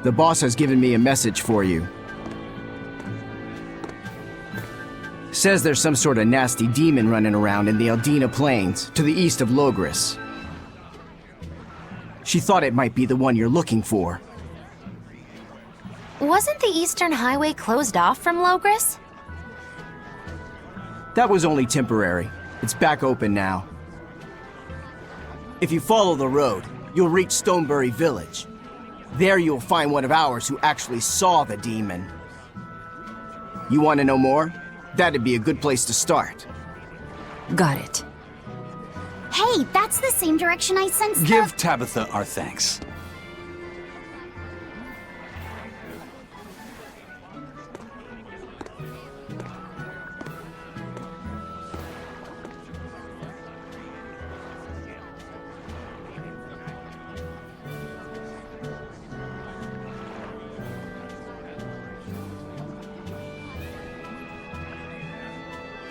The boss has given me a message for you. Says there's some sort of nasty demon running around in the Aldina plains, to the east of Logris. She thought it might be the one you're looking for. Wasn't the Eastern Highway closed off from Logris? That was only temporary. It's back open now. If you follow the road, you'll reach Stonebury Village. There you'll find one of ours who actually saw the demon. You want to know more? That'd be a good place to start. Got it. Hey, that's the same direction I sensed. Give Tabitha our thanks.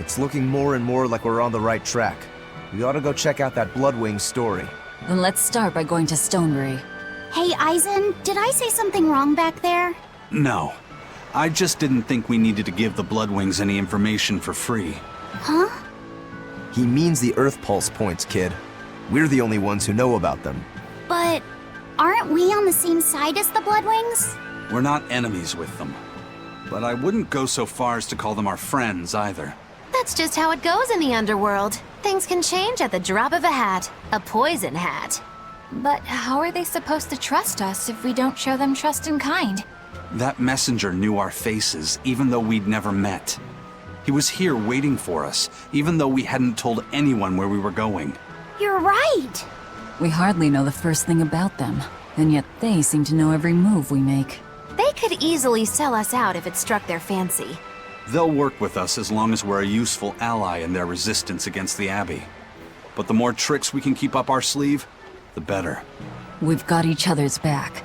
It's looking more and more like we're on the right track. We ought to go check out that Bloodwing story. Then let's start by going to Stonebury. Hey, Eisen, did I say something wrong back there? No. I just didn't think we needed to give the Bloodwings any information for free. Huh? He means the Earth Pulse points, kid. We're the only ones who know about them. But aren't we on the same side as the Bloodwings? We're not enemies with them. But I wouldn't go so far as to call them our friends either. That's just how it goes in the underworld. Things can change at the drop of a hat. A poison hat. But how are they supposed to trust us if we don't show them trust in kind? That messenger knew our faces, even though we'd never met. He was here waiting for us, even though we hadn't told anyone where we were going. You're right. We hardly know the first thing about them, and yet they seem to know every move we make. They could easily sell us out if it struck their fancy. They'll work with us as long as we're a useful ally in their resistance against the Abbey. But the more tricks we can keep up our sleeve, the better. We've got each other's back,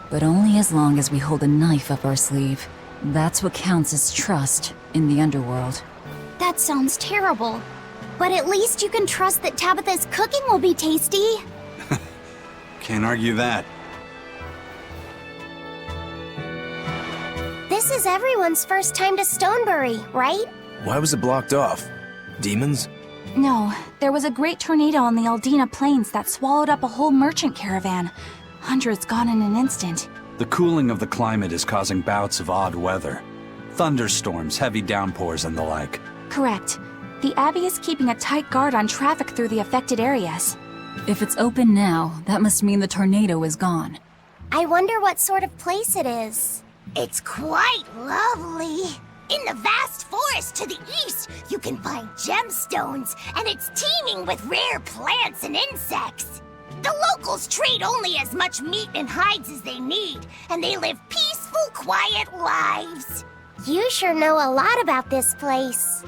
but only as long as we hold a knife up our sleeve. That's what counts as trust in the underworld. That sounds terrible. But at least you can trust that Tabitha's cooking will be tasty. Can't argue that. This is everyone's first time to Stonebury, right? Why was it blocked off? Demons? No, there was a great tornado on the Aldina plains that swallowed up a whole merchant caravan. Hundreds gone in an instant. The cooling of the climate is causing bouts of odd weather. Thunderstorms, heavy downpours, and the like. Correct. The Abbey is keeping a tight guard on traffic through the affected areas. If it's open now, that must mean the tornado is gone. I wonder what sort of place it is. It's quite lovely. In the vast forest to the east, you can find gemstones, and it's teeming with rare plants and insects. The locals trade only as much meat and hides as they need, and they live peaceful, quiet lives. You sure know a lot about this place.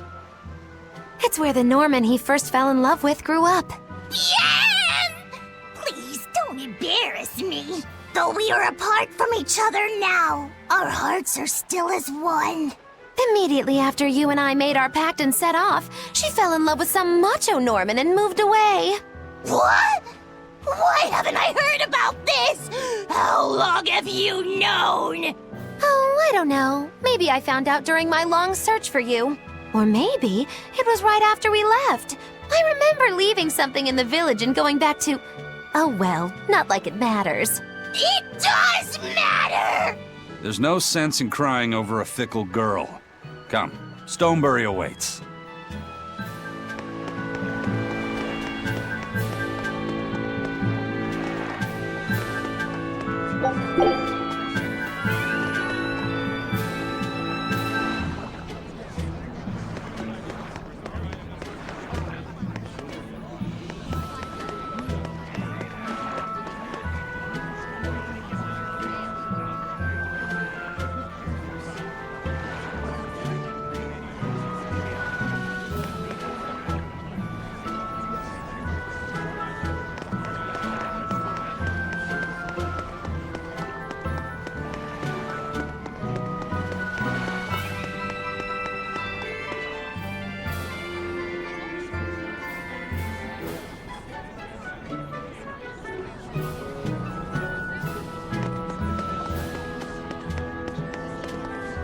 It's where the Norman he first fell in love with grew up. Yeah! Please don't embarrass me. Though we are apart from each other now, our hearts are still as one. Immediately after you and I made our pact and set off, she fell in love with some macho Norman and moved away. What? Why haven't I heard about this? How long have you known? Oh, I don't know. Maybe I found out during my long search for you. Or maybe it was right after we left. I remember leaving something in the village and going back to... Oh well, not like it matters. It does matter! There's no sense in crying over a fickle girl. Come, Stonebury awaits.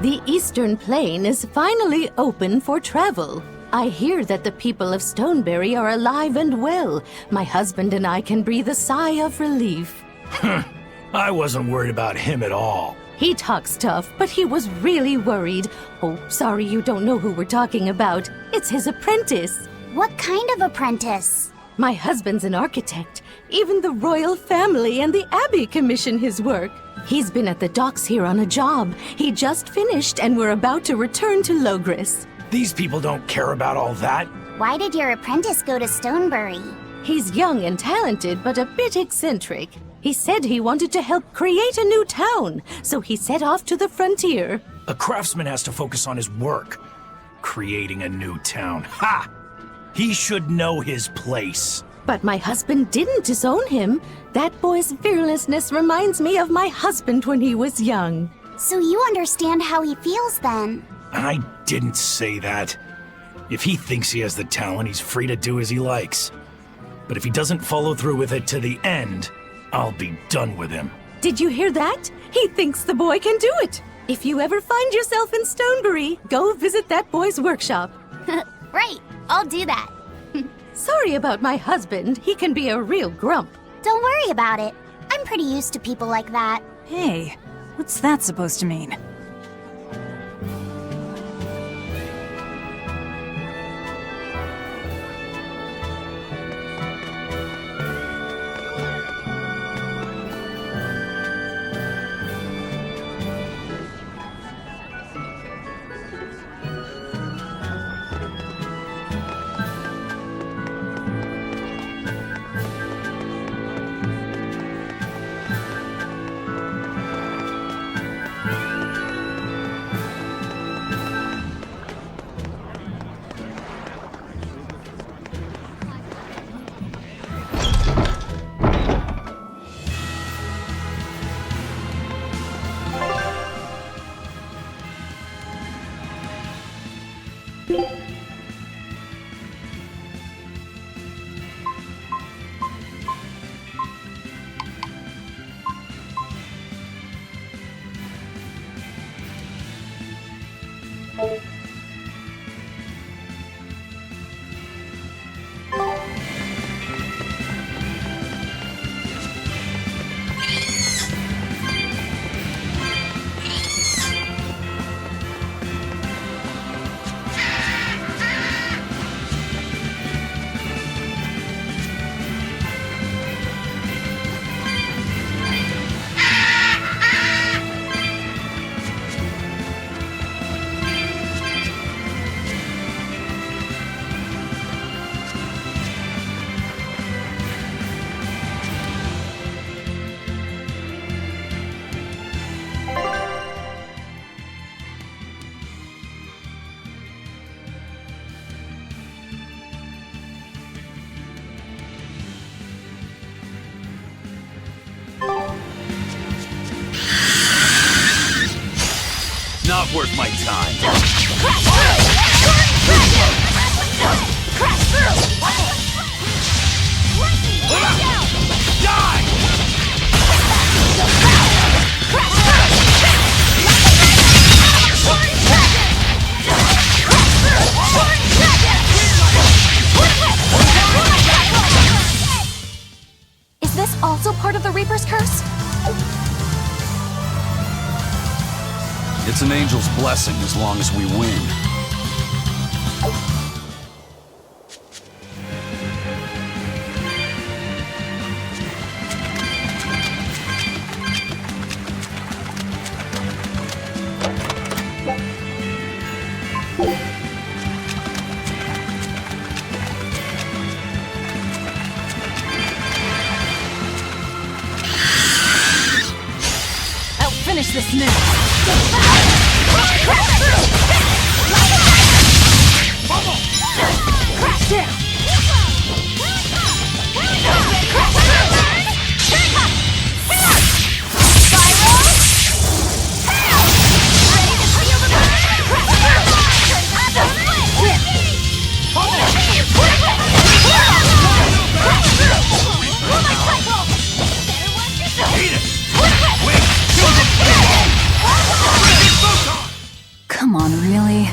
The Eastern Plain is finally open for travel. I hear that the people of Stonebury are alive and well. My husband and I can breathe a sigh of relief. I wasn't worried about him at all. He talks tough, but he was really worried. Oh, sorry you don't know who we're talking about. It's his apprentice. What kind of apprentice? My husband's an architect. Even the royal family and the Abbey commission his work. He's been at the docks here on a job. He just finished and we're about to return to Logris. These people don't care about all that. Why did your apprentice go to Stonebury? He's young and talented, but a bit eccentric. He said he wanted to help create a new town, so he set off to the frontier. A craftsman has to focus on his work. Creating a new town. Ha! He should know his place. But my husband didn't disown him. That boy's fearlessness reminds me of my husband when he was young. So you understand how he feels then? I didn't say that. If he thinks he has the talent, he's free to do as he likes. But if he doesn't follow through with it to the end, I'll be done with him. Did you hear that? He thinks the boy can do it. If you ever find yourself in Stonebury, go visit that boy's workshop. Right, I'll do that. Sorry about my husband. He can be a real grump. Don't worry about it. I'm pretty used to people like that. Hey, what's that supposed to mean? Not worth my time. Is this also part of the Reaper's curse? It's an angel's blessing as long as we win. I'll finish this now. Come on, really?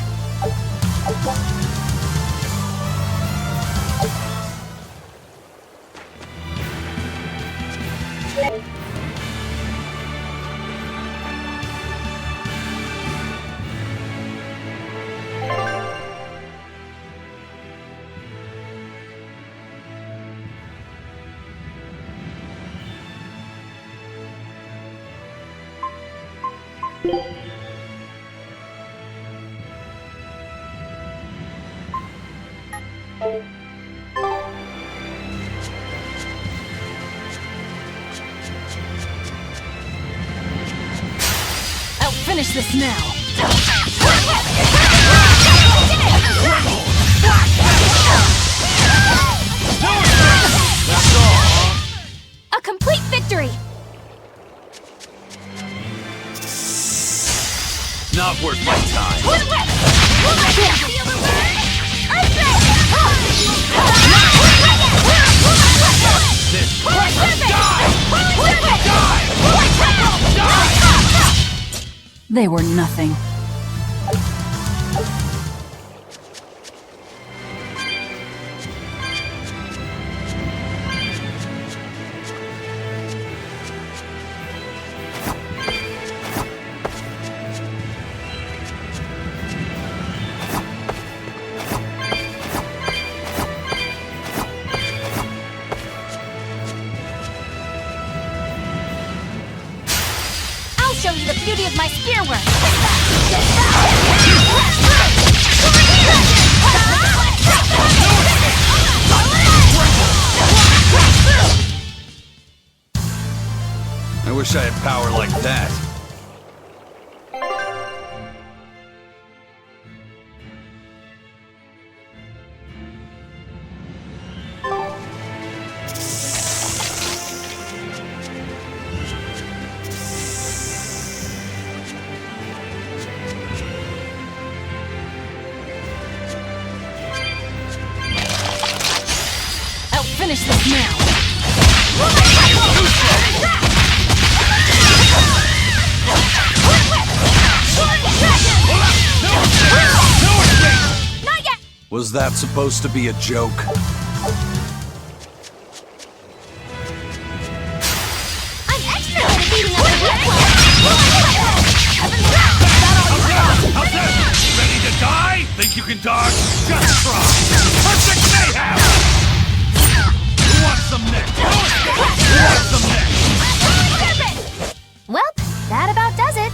I'll finish this now. A complete victory! Not worth my time. They were nothing. I'll show you the beauty of my spearwork! I wish I had power like that. I'll finish this now. Was that supposed to be a joke? I'm extra good at beating up the Ready to die? Think you can dodge? Just try! Perfect mayhem! Who wants some next? Who wants some next? Well, that about does it.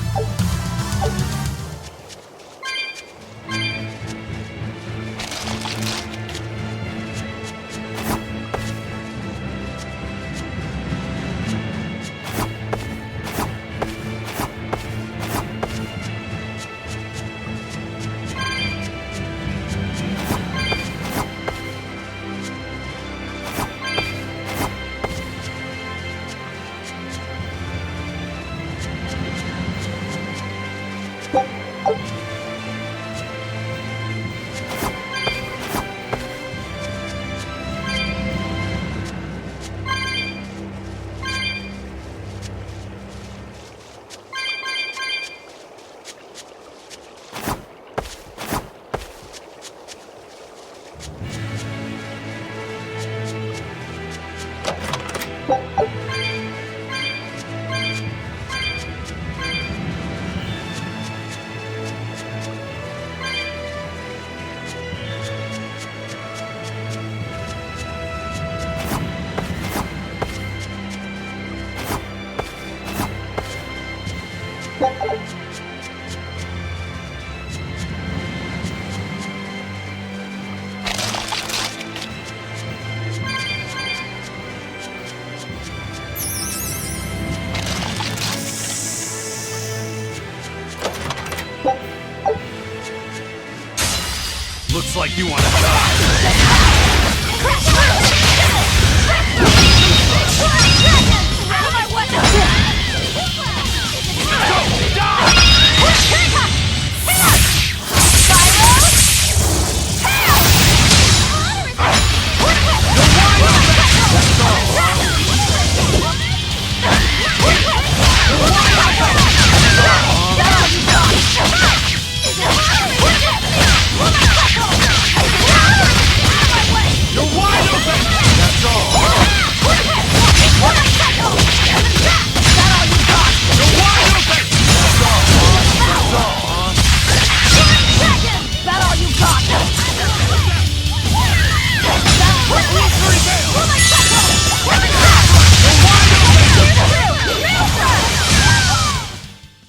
Looks like you want to die.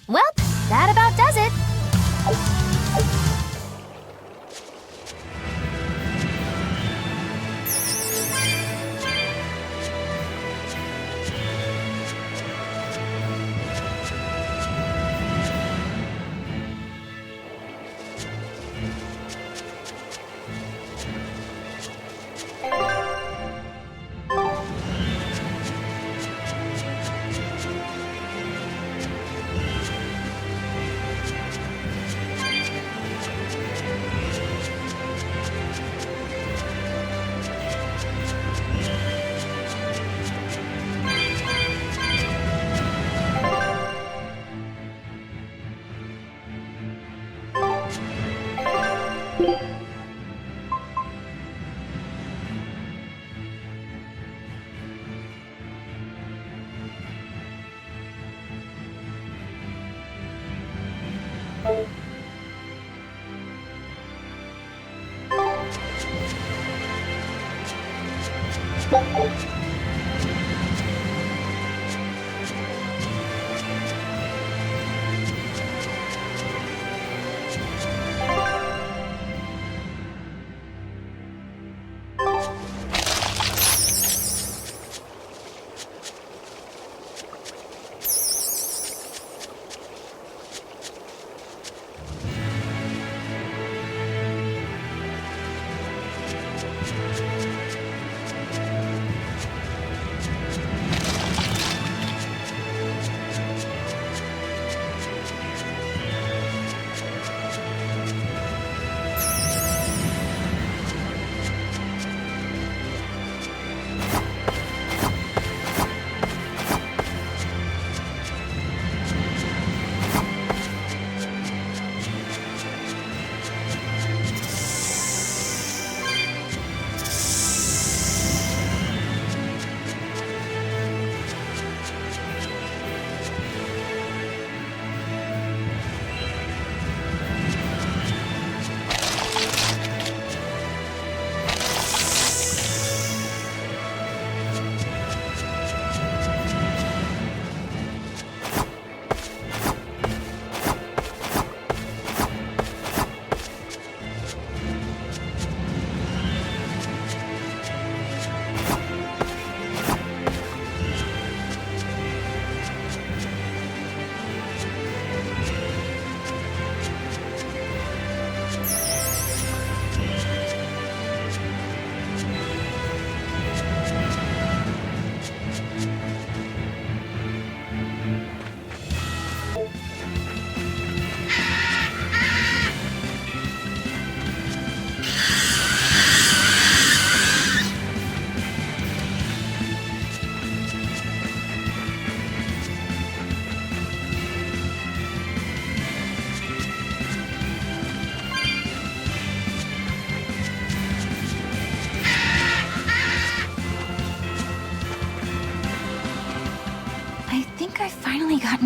Well, that about does it.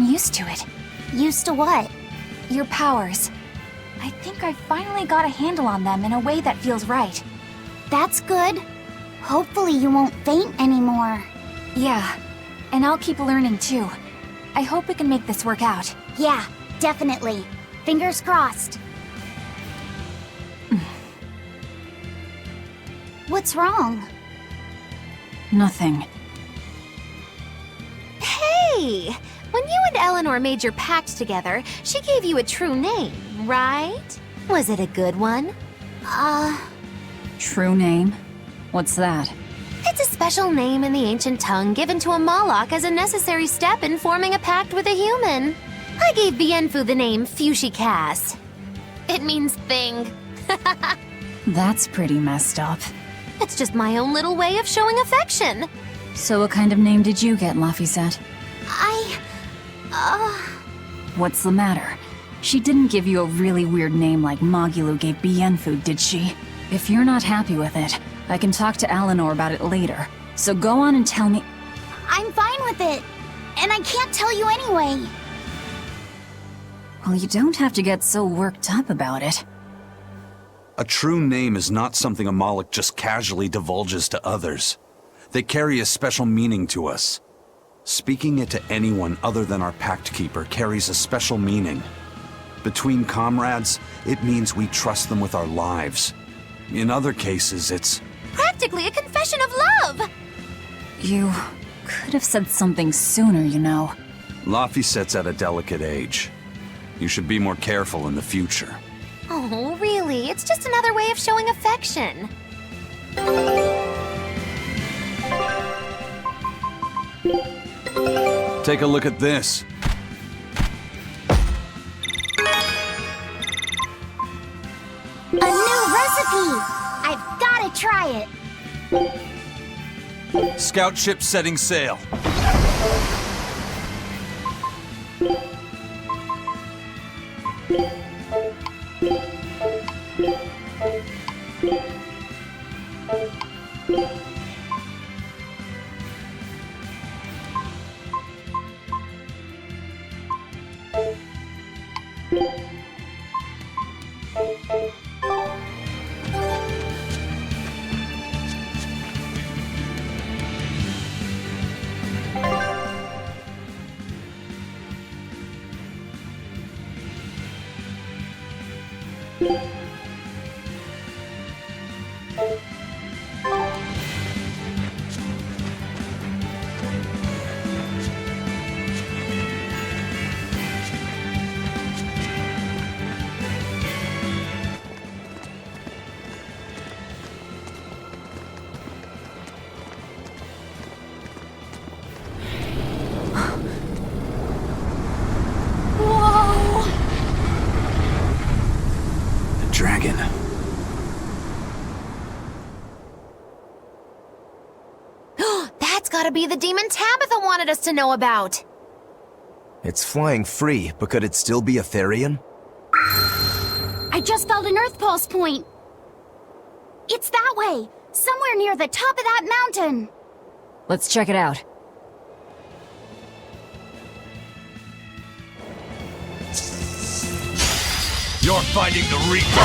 getting used to it. Used to what? Your powers. I think I finally got a handle on them in a way that feels right. That's good. Hopefully you won't faint anymore. Yeah, and I'll keep learning too. I hope we can make this work out. Yeah, definitely. Fingers crossed. What's wrong? Nothing. Hey! When you and Eleanor made your pact together, she gave you a true name, right? Was it a good one? True name? What's that? It's a special name in the ancient tongue given to a Moloch as a necessary step in forming a pact with a human. I gave Bienfu the name Fushicas. It means thing. That's pretty messed up. It's just my own little way of showing affection. So what kind of name did you get, Laphicet? What's the matter? She didn't give you a really weird name like Magulu gave Bienfu, did she? If you're not happy with it, I can talk to Eleanor about it later. So go on and tell me. I'm fine with it. And I can't tell you anyway. Well, you don't have to get so worked up about it. A true name is not something a Moloch just casually divulges to others. They carry a special meaning to us. Speaking it to anyone other than our Pact Keeper carries a special meaning. Between comrades, it means we trust them with our lives. In other cases, it's Practically a confession of love! You could have said something sooner, you know. Laphicet's at a delicate age. You should be more careful in the future. Oh, really? It's just another way of showing affection. Take a look at this. A new recipe! I've gotta try it. Scout ship setting sail. Dragon. That's gotta be the demon Tabitha wanted us to know about. It's flying free, but could it still be a Therion? I just felt an Earth Pulse point. It's that way, somewhere near the top of that mountain. Let's check it out. You're fighting the Reaper!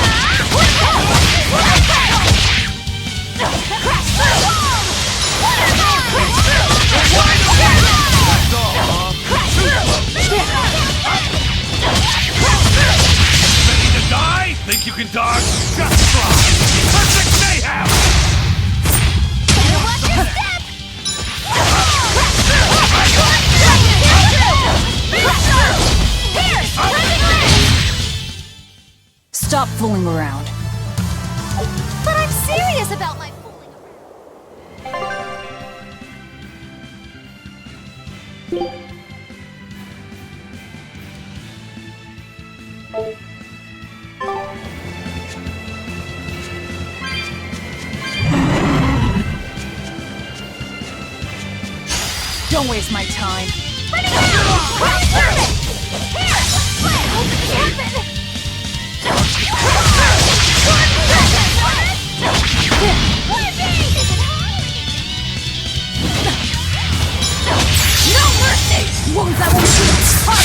Ready to die? Think you can dodge? Just try! Perfect mayhem! Watch your step! Stop fooling around. But I'm serious about my fooling Don't waste my time. No mercy! Wounds that won't heal.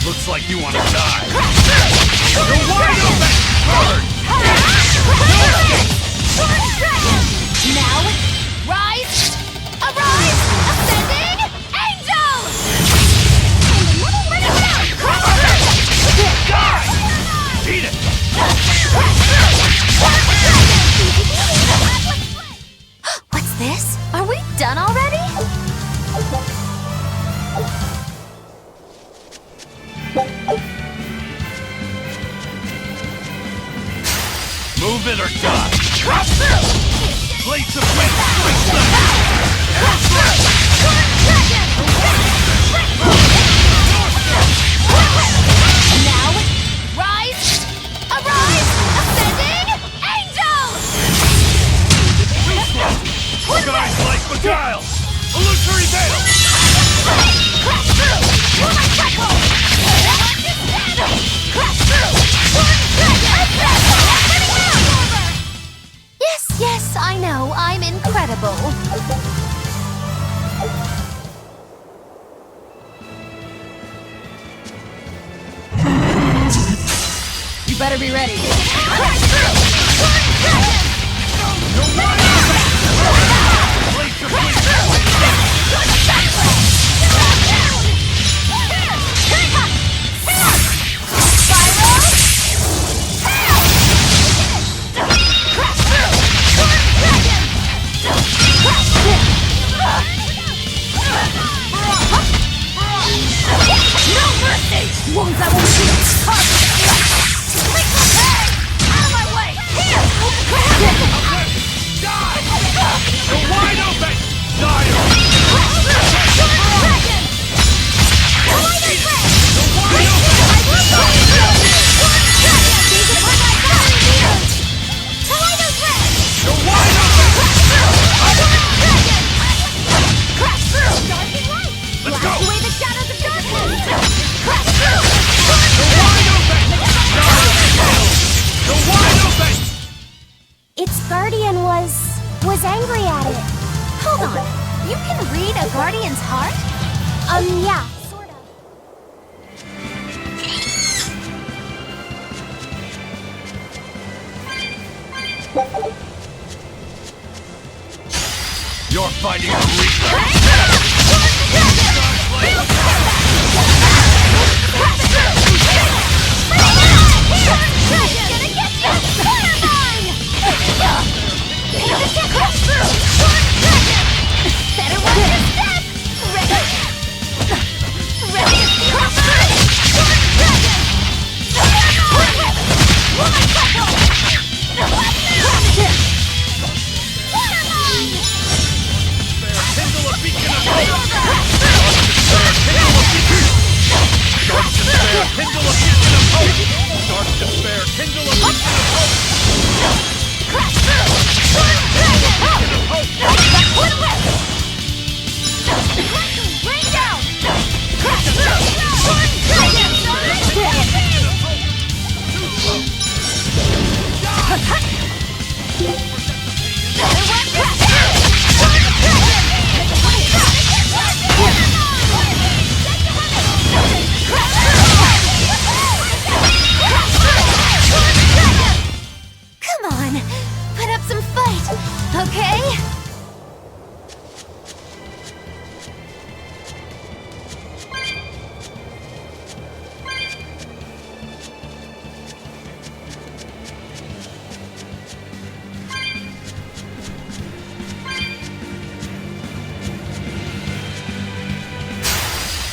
Looks like you want to die. You're wide open! Bird! Now, rise! Arise! Ascending! Angel! Die! Eat it! What's this? Are we done already? Move it or die! Plates of wind! Now, rise! Arise! Ascending! Angel! Guys like Beguile! Illusory veil! Crash through! You're my cycle! Crash through! Yes, I know. I'm incredible. You better be ready. Wounds that won't be out of my way! Here! Die! You're wide open! Die! Let's go! Away the shadows of darkness! Crash You're wide open! Its guardian was angry at it. Hold on. You can read a guardian's heart? Yeah, sort of. You're fighting a reaper! Better watch your step! Ready? Ready? Kindle a beacon of hope! Dark despair, kindle a beacon of hope! Crash through! Beacon of hope! Rain down! Crash through! Come on, put up some fight, okay?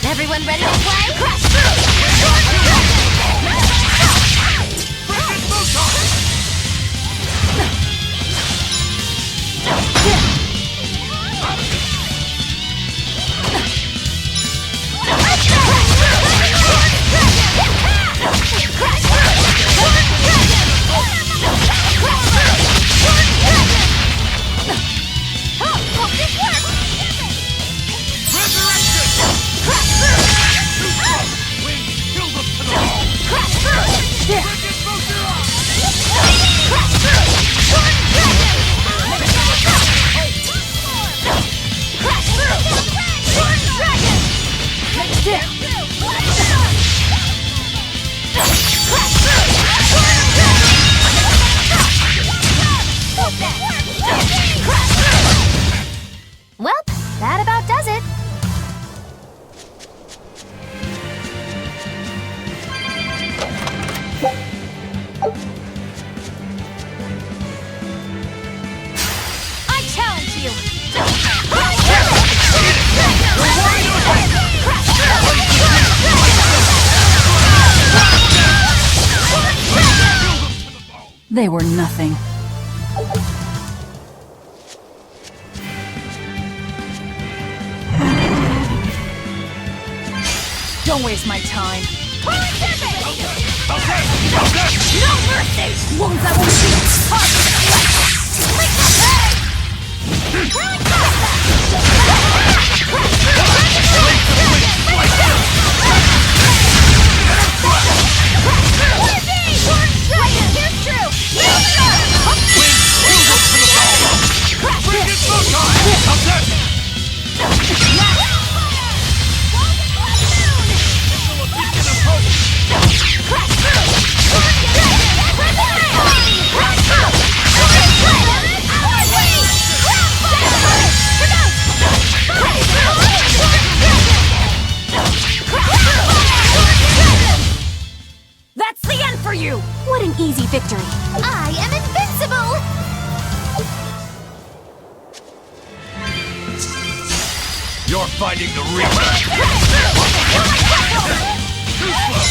Everyone ready to play? Crash through! Resurrection! Crash through! They were nothing. Don't waste my time. No mercy! Wounds that will shoot! That's the end for you! What an easy victory. I am invincible! You're fighting the Reaper! Too slow!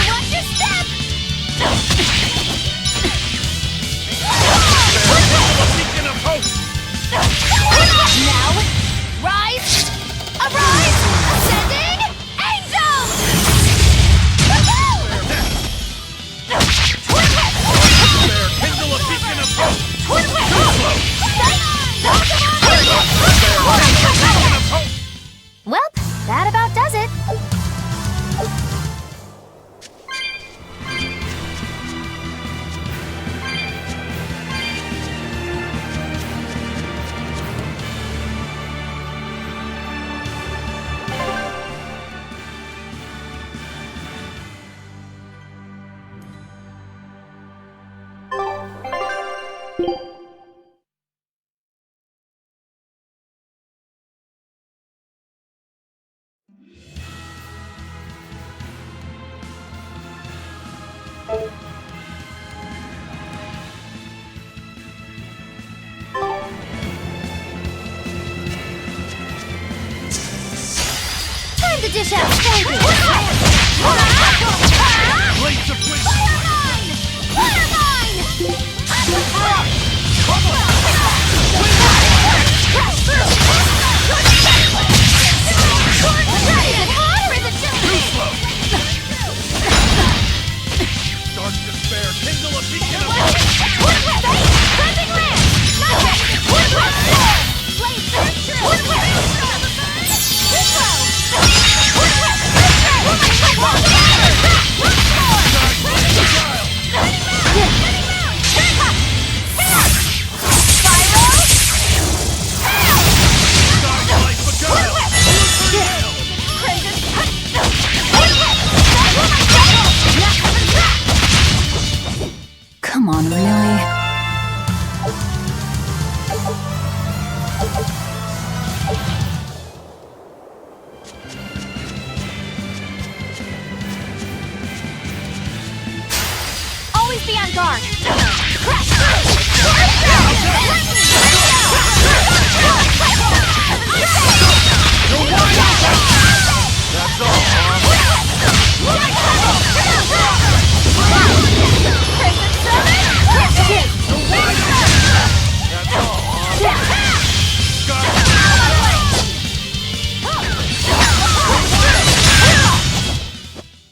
Watch your step! Now, rise! Arise! Ascending! Angels! Kindle a beacon of hope! Well, that about does it. Time to dish out spanking. Blades of wisdom! Dark despair, kindle a beacon of Come on, really? Always be on guard. That's all,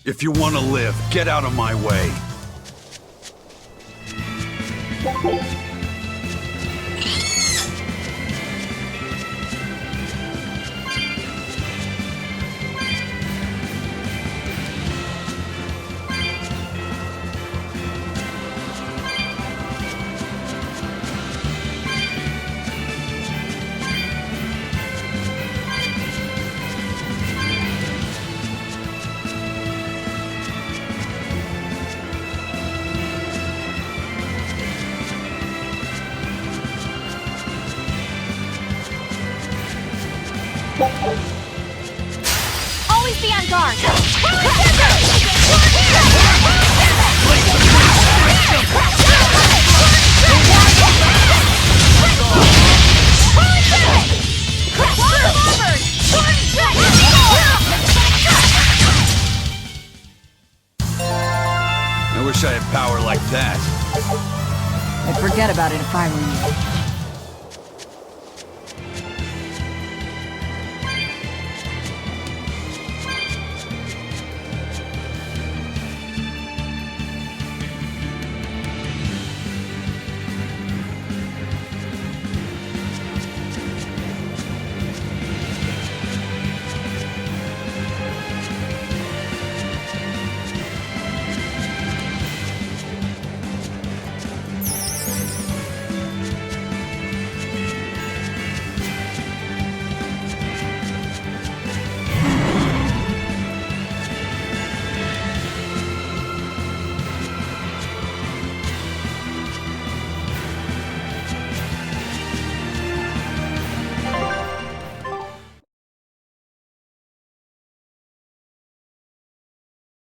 If you want to live, get out of my way. Always be on guard. I had power like that. I'd forget about it if I were you.